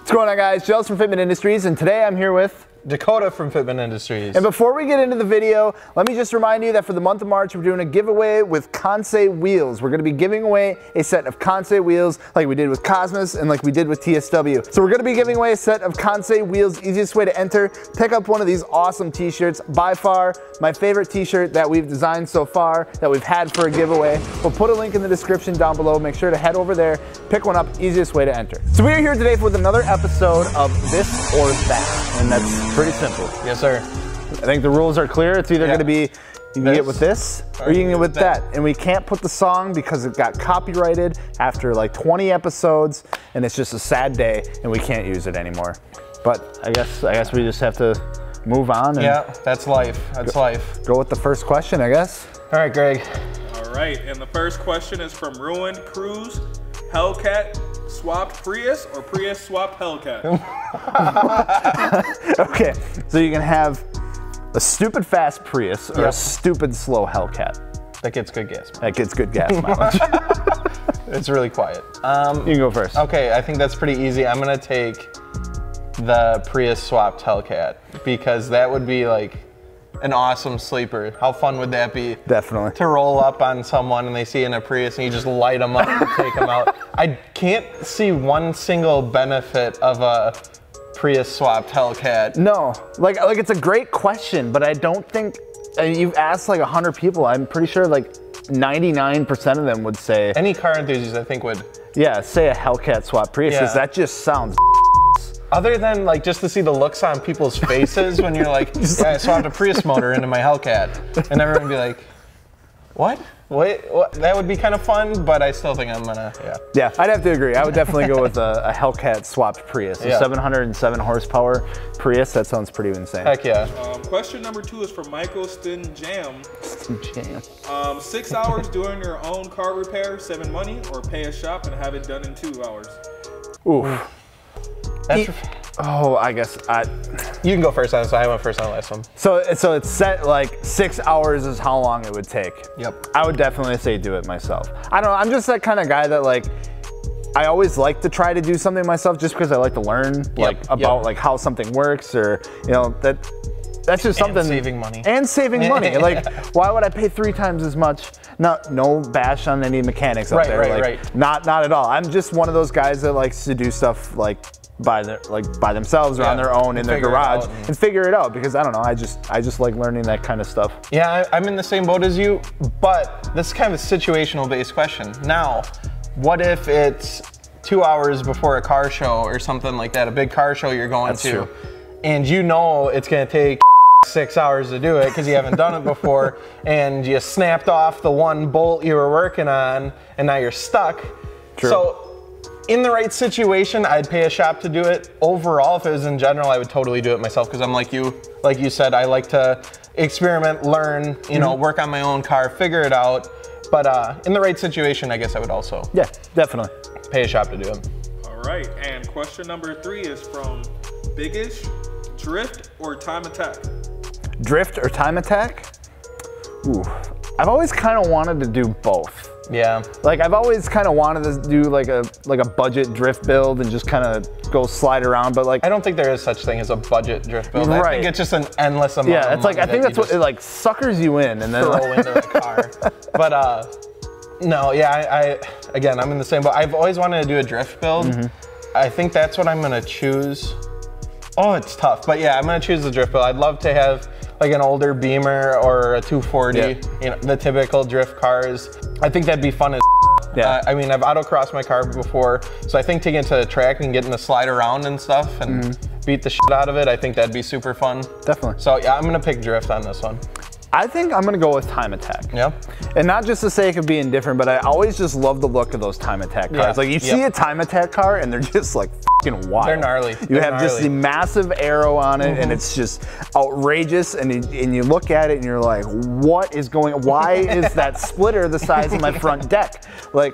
What's going on, guys? Joe's from Fitment Industries, and today I'm here with Dakota from Fitment Industries. And before we get into the video, let me just remind you that for the month of March, we're doing a giveaway with Kansei wheels. We're going to be giving away a set of Kansei wheels like we did with Cosmos and like we did with TSW. So we're going to be giving away a set of Kansei wheels. Easiest way to enter, pick up one of these awesome t-shirts. By far, my favorite t-shirt that we've designed so far, that we've had for a giveaway. We'll put a link in the description down below. Make sure to head over there, pick one up, easiest way to enter. So we are here today with another episode of This or That, and that's pretty simple. Yes, sir. I think the rules are clear. It's either going to be, you can get with this or you can get with that. And we can't put the song because it got copyrighted after like 20 episodes, and it's just a sad day, and we can't use it anymore. But I guess we just have to move on. And yeah, that's life. That's life. Go with the first question, I guess. All right, Greg. All right, and the first question is from Ruined Cruise. Hellcat swapped Prius or Prius swapped Hellcat? Okay, so you can have a stupid fast Prius or a stupid slow Hellcat. That gets good gas mileage. That gets good gas mileage. It's really quiet. You can go first. Okay, I think that's pretty easy. I'm gonna take the Prius swapped Hellcat because that would be like an awesome sleeper. How fun would that be? Definitely. To roll up on someone and they see in a Prius and you just light them up and take them out. I can't see one single benefit of a Prius swapped Hellcat. No, like it's a great question, but I don't think, you've asked like 100 people, I'm pretty sure like 99% of them would say. Any car enthusiast I think would. Yeah, say a Hellcat swap Prius, because that just sounds other than like just to see the looks on people's faces when you're like, yeah, I swapped a Prius motor into my Hellcat. And everyone would be like, what? Wait, what? That would be kind of fun, but I still think I'm gonna, Yeah, I'd have to agree. I would definitely go with a Hellcat swapped Prius. A 707 horsepower Prius, that sounds pretty insane. Heck yeah. Question number 2 is from Michael Stinjam. 6 hours doing your own car repair, 7 money, or pay a shop and have it done in 2 hours? Oof. I guess you can go first on this. I went first on the last one. So it's set like 6 hours is how long it would take. Yep. I would definitely say do it myself. I don't know, I'm just that kind of guy that like, I always like to try to do something myself just because I like to learn about like how something works, or you know, that's just something. And saving money. And saving money. Like, why would I pay 3 times as much? No bash on any mechanics out there. Like, not at all. I'm just one of those guys that likes to do stuff like by themselves or on their own in their garage and figure it out, because I don't know, I just like learning that kind of stuff. Yeah, I'm in the same boat as you, but this is kind of a situational based question. Now, what if it's 2 hours before a car show or something like that, a big car show you're going to, and you know it's gonna take 6 hours to do it because you haven't done it before, and you snapped off the one bolt you were working on and now you're stuck. So in the right situation, I'd pay a shop to do it. Overall, if it was in general, I would totally do it myself because I'm like you said, I like to experiment, learn, you know, work on my own car, figure it out. But in the right situation, I guess I would also. Yeah, definitely. Pay a shop to do it. All right, and question number 3 is from Biggish. Drift or time attack? Drift or time attack? Ooh, I've always kind of wanted to do both. Yeah. Like I've always kind of wanted to do like a budget drift build and just kind of go slide around, but like I don't think there is such thing as a budget drift build. I think it's just an endless amount. Yeah, it's like I think that's what it like suckers you in and then throw into the car. But no, yeah, again, I'm in the same boat. I've always wanted to do a drift build. I think that's what I'm gonna choose. Oh, it's tough, but yeah, I'm gonna choose the drift build. I'd love to have like an older Beamer or a 240, you know, the typical drift cars. I think that'd be fun as I mean, I've autocrossed my car before, so I think taking it to the track and getting to slide around and stuff and beat the shit out of it, I think that'd be super fun. Definitely. So yeah, I'm gonna pick drift on this one. I think I'm gonna go with time attack. Yeah. And not just the sake of being different, but I always just love the look of those time attack cars. Like you see a time attack car and they're just like fucking wild. They're gnarly. You have just the massive arrow on it and it's just outrageous, and you look at it and you're like, what is going on? Why is that splitter the size of my front deck? Like,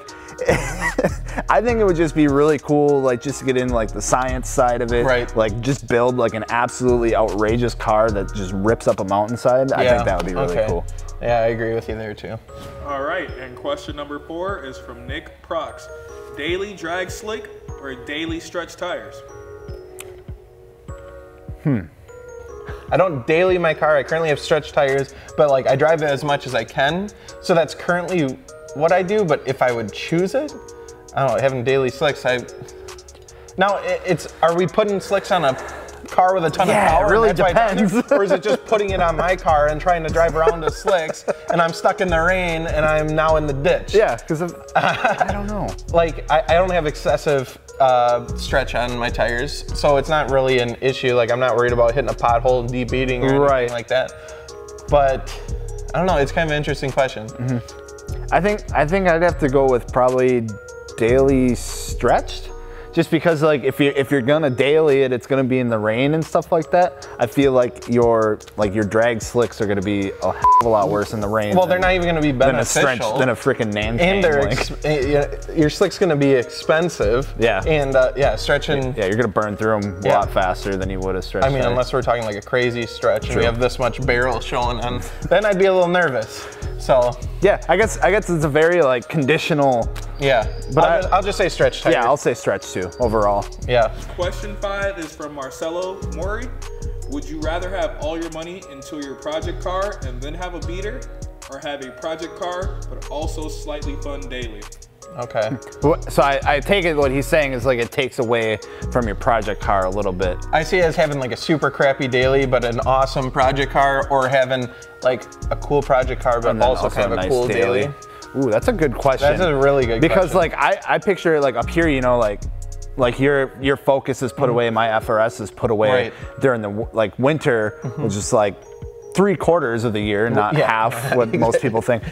I think it would just be really cool, like just to get in like the science side of it. Right. Like just build like an absolutely outrageous car that just rips up a mountainside. I think that would be really cool. Yeah, I agree with you there too. All right, and question number 4 is from Nick Prox. Daily drag slick or daily stretch tires? I don't daily my car. I currently have stretch tires, but like I drive it as much as I can. So that's currently what I do. But if I would choose it, I don't know, having daily slicks, now are we putting slicks on a car with a ton of power? It really depends. Or is it just putting it on my car and trying to drive around the slicks and I'm stuck in the rain and I'm now in the ditch? Yeah, because I don't know. Like I don't have excessive stretch on my tires, so it's not really an issue. Like I'm not worried about hitting a pothole and debeating or anything like that. But I don't know, it's kind of an interesting question. I think I'd have to go with probably daily stretched. Just because like if you're gonna daily it, it's gonna be in the rain and stuff like that. I feel like your drag slicks are gonna be a hell of a lot worse in the rain. Well, they're not even gonna be beneficial than a freaking nan. And your slick's gonna be expensive. Yeah. And stretching. Yeah, you're gonna burn through them a lot faster than you would a stretch. I mean, unless we're talking like a crazy stretch and we have this much barrel showing on, then I'd be a little nervous. So. Yeah, I guess it's a very like conditional. Yeah, but I'll just say stretch tire. Yeah, I'll say stretch too, overall. Yeah. Question 5 is from Marcelo Mori. Would you rather have all your money into your project car and then have a beater, or have a project car but also slightly fun daily? Okay. So I take it what he's saying is like it takes away from your project car a little bit. I see it as having like a super crappy daily but an awesome project car, or having like a cool project car but also have a nice cool daily. Ooh, that's a good question. That's a really good question. Because like I picture it like up here, you know, like your Focus is put away, my FRS is put away during the winter, which is like 3/4 of the year, not half what most people think.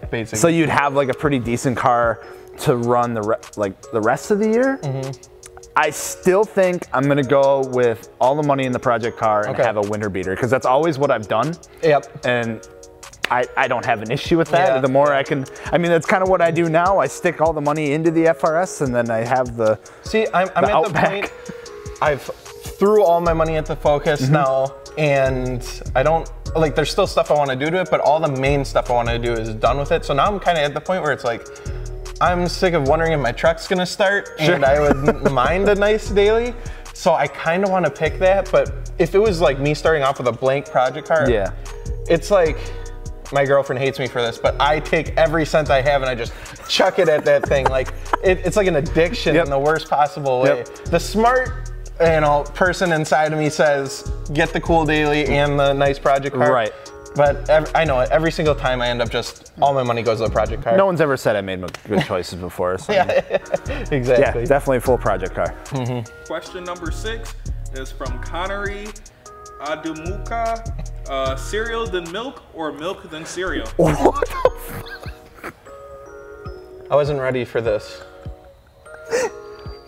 Basically. So you'd have like a pretty decent car to run the rest of the year. I still think I'm gonna go with all the money in the project car and have a winter beater, because that's always what I've done. Yep. And I don't have an issue with that. The more I mean, that's kind of what I do now. I stick all the money into the FRS and then I have the I'm at the point, I've threw all my money at the Focus now, and I don't, like, there's still stuff I want to do to it, but all the main stuff I want to do is done with it. So now I'm kind of at the point where it's like, I'm sick of wondering if my truck's gonna start, and I would mind a nice daily. So I kind of want to pick that, but if it was like me starting off with a blank project car, it's like, my girlfriend hates me for this, but I take every cent I have and I just chuck it at that thing. Like it's like an addiction in the worst possible way. The smart, person inside of me says, get the cool daily and the nice project car. Right. But I know every single time I end up just, all my money goes to the project car. No one's ever said I made good choices before. So Exactly. Yeah, definitely a full project car. Question number 6 is from Connery Adumuka. Cereal then milk, or milk then cereal? What the I wasn't ready for this.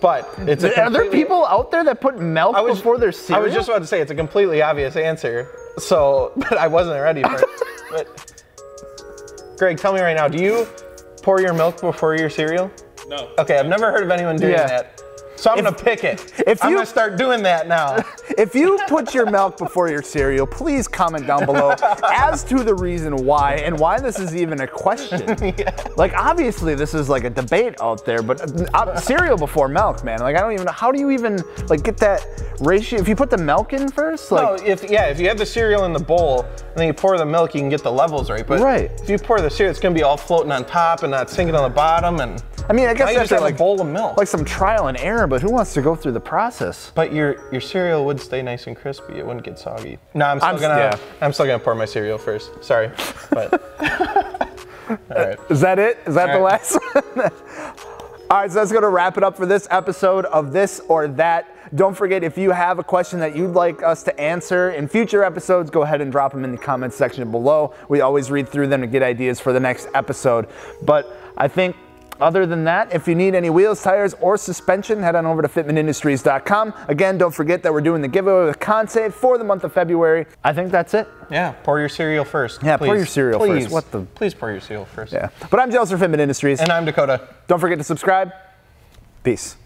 But it's a Are there people out there that put milk before their cereal? I was just about to say it's a completely obvious answer. So, but I wasn't ready for it. But Greg, tell me right now, do you pour your milk before your cereal? No. Okay, I've never heard of anyone doing that. So I'm gonna pick it. I'm gonna start doing that now. If you put your milk before your cereal, please comment down below as to the reason why, and why this is even a question. Like, obviously this is like a debate out there, but cereal before milk, man. Like, I don't even know, how do you even like get that ratio? If you put the milk in first? Like, no, if you have the cereal in the bowl and then you pour the milk, you can get the levels right. But if you pour the cereal, it's gonna be all floating on top and not sinking on the bottom. And I mean, I guess that's like a bowl of milk. Like some trial and error, but who wants to go through the process? But your cereal would stay nice and crispy. It wouldn't get soggy. No, I'm still gonna pour my cereal first. Sorry, but all right. Is that it? Is that the last one? All right, so that's gonna wrap it up for this episode of This or That. Don't forget, if you have a question that you'd like us to answer in future episodes, go ahead and drop them in the comments section below. We always read through them to get ideas for the next episode. But I think, other than that, if you need any wheels, tires, or suspension, head on over to fitmentindustries.com. Again, don't forget that we're doing the giveaway with Conce for the month of February. I think that's it. Yeah, pour your cereal first. Yeah, pour your cereal first. Please pour your cereal first. Yeah. But I'm Jels for Fitment Industries. And I'm Dakota. Don't forget to subscribe. Peace.